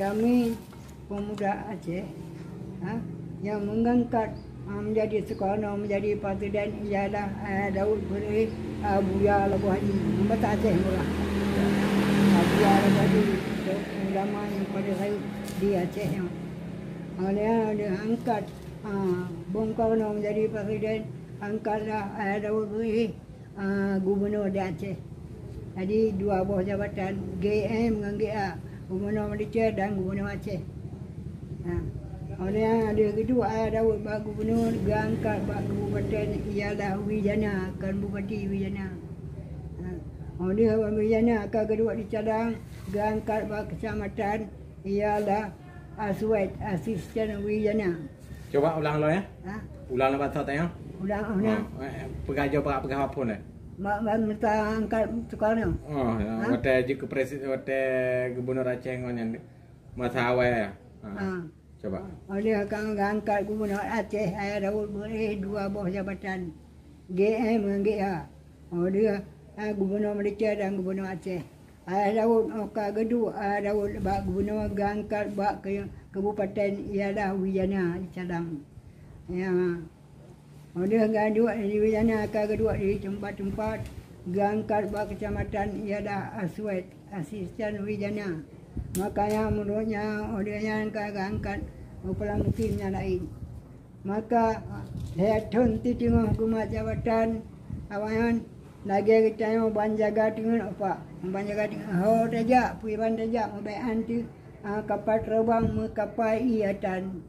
kami pemuda Aceh yang mengangkat menjadi sekolah menjadi presiden ialah Daud Beri Buya Labu Haji Membata Aceh pula. Buya Labu Haji ulama yang pada saya di Aceh yang dia angkat Bung Karno menjadi presiden, angkatlah Daud Beri gubernur di Aceh. Jadi dua buah jabatan GM dengan GA, Gubernur Malaysia dan Gubernur Aceh. Ada kedua Daud bak gubernur, angkat bak kabupaten ialah Wijana, kan Bupati Wijana. Dia Wijana akan kedua dicadang, angkat bak kecamatan ialah Aswad, Asisten Wijana. Coba ulang lo ya. Ulang bahasa tanya. Ulang. Pegaja apa pun Mak minta angkat sekarang. Wate jika presiden wate gubernur Aceh ngonya masa awal ya. Coba. Dia akan angkat gubernur Aceh Daud Beri dua buah jabatan GM dengan GA. Dia gubernur Malaysia dan gubernur Aceh. Daud kedua Daud bak gubernur angkat bak ke kabupaten ialah Wijana di Cadang. Ya. Dia gaduh di Wijana akan kedua di tempat-tempat angkat bak kecamatan ialah Aswad, Asisten Wijana. Makanya menurutnya dia yang angkat pelamukimnya lain. Maka saya tunti tengok hukumat jabatan awalan lagi kita yang banjaga dengan apa? Banjaga dengan raja, puiban raja membayar anti kapal terbang kapal iatan.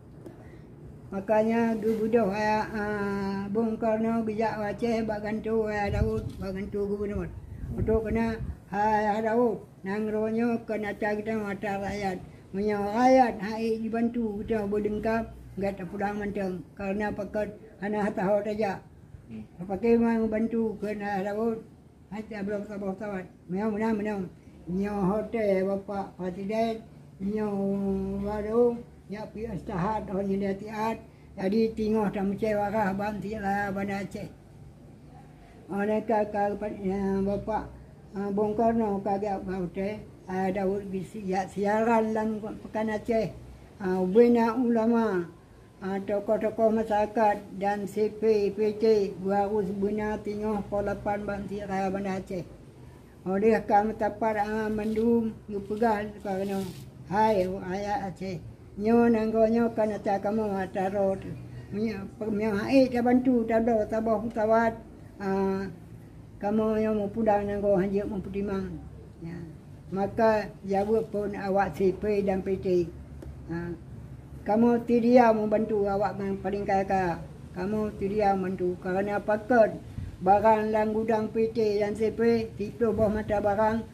Makanya gubernur Bung Karno bijak Aceh bagantu Daud bagantu gubernur. Untuk kena Daud nangronyo kena kita mata rakyat. Menyo rakyat hai dibantu kita berdengkap enggak terpulang menteng karena pakat hana tahu saja. Pakai mang bantu kena Daud hati belum sabar. Menang. Nyo hotel Bapak Presiden nyo baru ya pi istahat orang dia tiat jadi tengok tak mecewarah bantilah pada Aceh. Mereka Bapak Bung Karno kagak baute Daud siaran lang pekan Aceh. Bina ulama tokoh-tokoh masyarakat dan CP PT harus bina tengok polapan bantilah pada Aceh. Dia kami tapat mendum pegal kerana hai ayat Aceh. Nyo nanggonyo kan atas kamu tarot. Yang hai dia bantu tabah tawat. Kamu yang mau pulang nanggo hanya mau putimang. Ya. Maka jawab pun awak CP dan PT. Kamu tidak membantu awak yang paling kaya. Kamu tidak membantu kerana pakat barang lang gudang PT dan CP tipu bawah mata barang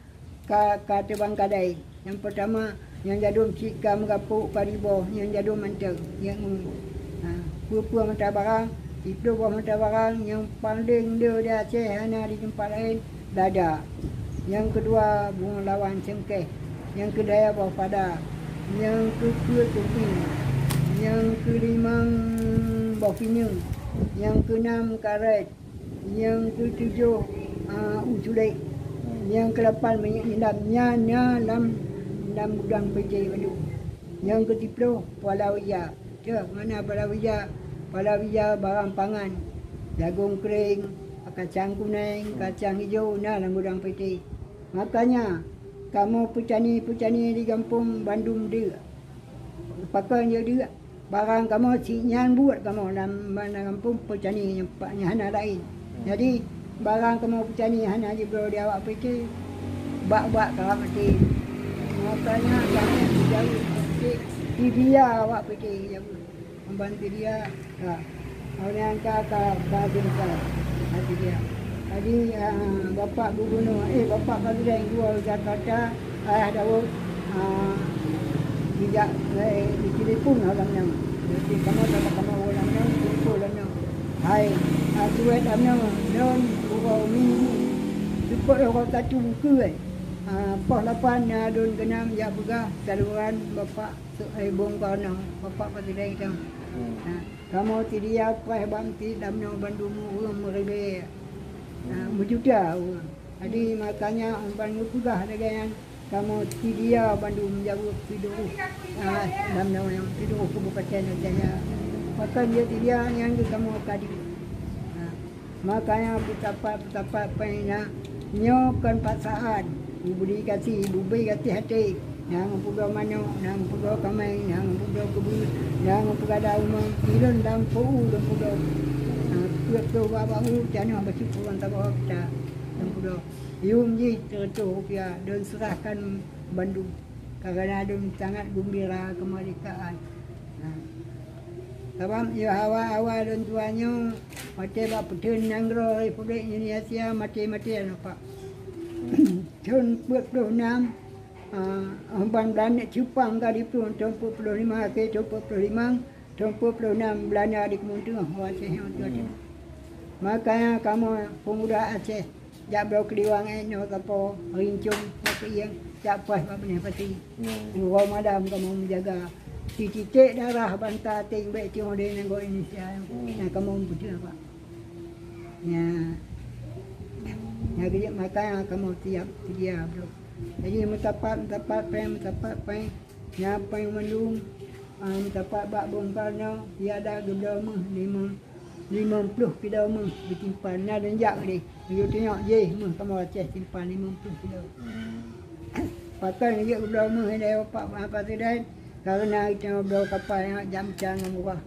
kata bang kadai. Yang pertama yang jadum cika mengapuk karibo yang jadum mantap yang pupuk mata barang itu bawah mata barang yang paling dia di Aceh hanya di tempat lain dada. Yang kedua bunga lawan cengkeh, yang kedua bawah pada, yang kedua topi, yang kelima bawah pinyung, yang keenam karet, yang ketujuh uculek, yang ke-8 minyak nilamnya dalam gudang PT Bandung. Yang ke-10 palawija. Mana palawija? Palawija barang pangan. Jagung kering, kacang kuning, kacang hijau dalam gudang PT. Makanya kamu petani di kampung Bandung dia. Pakai dia barang kamu sinyan buat kamu dalam kampung petani yang hana lain. Jadi barang kamu petani hana di bawah dia awak PT. Bak-bak kalau mati. Makanya kami jauh di dia awak PT yang membantu dia. Orang kakak baginda hati dia. Jadi Bapak Gubernur, Bapak Presiden dua Jakarta, Daud bijak di telefon orangnya. Jadi kamu orangnya, telefon orangnya. Hai, duit orangnya, non urau minggu. Cepat orang satu buku pos 8 don ke-6 ya begah saluran Bapak Bung Karno, Bapak Presiden itu. Kamu tidak apa bangti dalam Bandung merebe berjuta. Jadi makanya umpan begah dengan kamu dia Bandung jauh tidur dalam yang tidur kabupaten Jaya. Maka dia yang kamu kadi. Makanya betapa pengennya nyokan pasangan budi kasih bubi kasih hati yang pudo mano yang pudo kamai yang pudo kubu yang pudo umang iron dan pudo pudo babu jangan bersyukur antara kita yang pudo yung ji tertutup ya dan serahkan Bandung karena ada sangat gembira kemerdekaan. Sebab ya awal dan tuanya mati bak petun nanggro Republik Indonesia mati apa. Chun bước đầu Nam ban Belanda Jepang kali pun tahun 45 ke 45 tahun 46 Belanda di Kementerian Aceh. Makanya kamu pemuda Aceh jak bro keliwang no kapo rincung yang jak pas apa ni pasti. Dua madam kamu menjaga titik darah bantah ting baik cuma di negara Indonesia. Nah kamu betul apa? Ya. Jadi makanya kamu tiap dia bro. Jadi mentapat nyapa yang mendung mentapat bak bongkarnya tiada gedama 50 kilo ditimpan na dan jak ni. You tengok je kamu Aceh simpan 50 kilo. Pakai dia gedama dia apa tidak karena kita bro kapal yang jam cangan murah.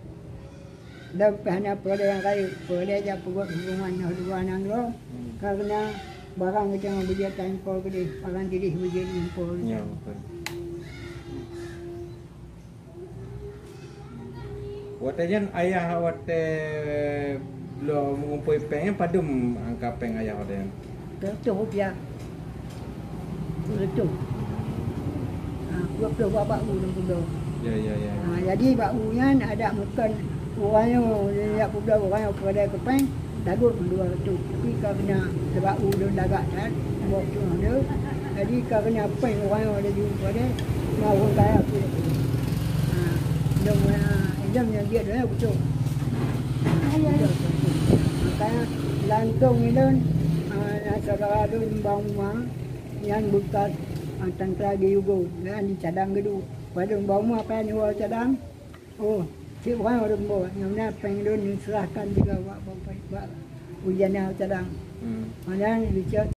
Dan hanya pada yang kaya pada aja buat hubungan hubungan lo karena barang kita beli tanpa gede barang jadi beli impor. Ya betul. Watajan ayah wate belum mengumpul pengnya padum angka peng ayah watajan. Betul ya. Betul. Waktu bapak dulu. Ya. Jadi bakunya ada makan orangnya dia budak orangnya pada kepeng dagut dua tu. Tapi kerana sebab udun dagak kan buat tu ada. Jadi kerana peng orangnya ada jumpa dia mau kaya tu. Jam yang dia dah betul. Makanya lantung itu saudara tu bang yang bukan tangkra gayugo dan di cadang gedu pada bau apa ni wal cadang si orang orang bawa nyamnya pengen serahkan juga buat ujian cadang mana bicara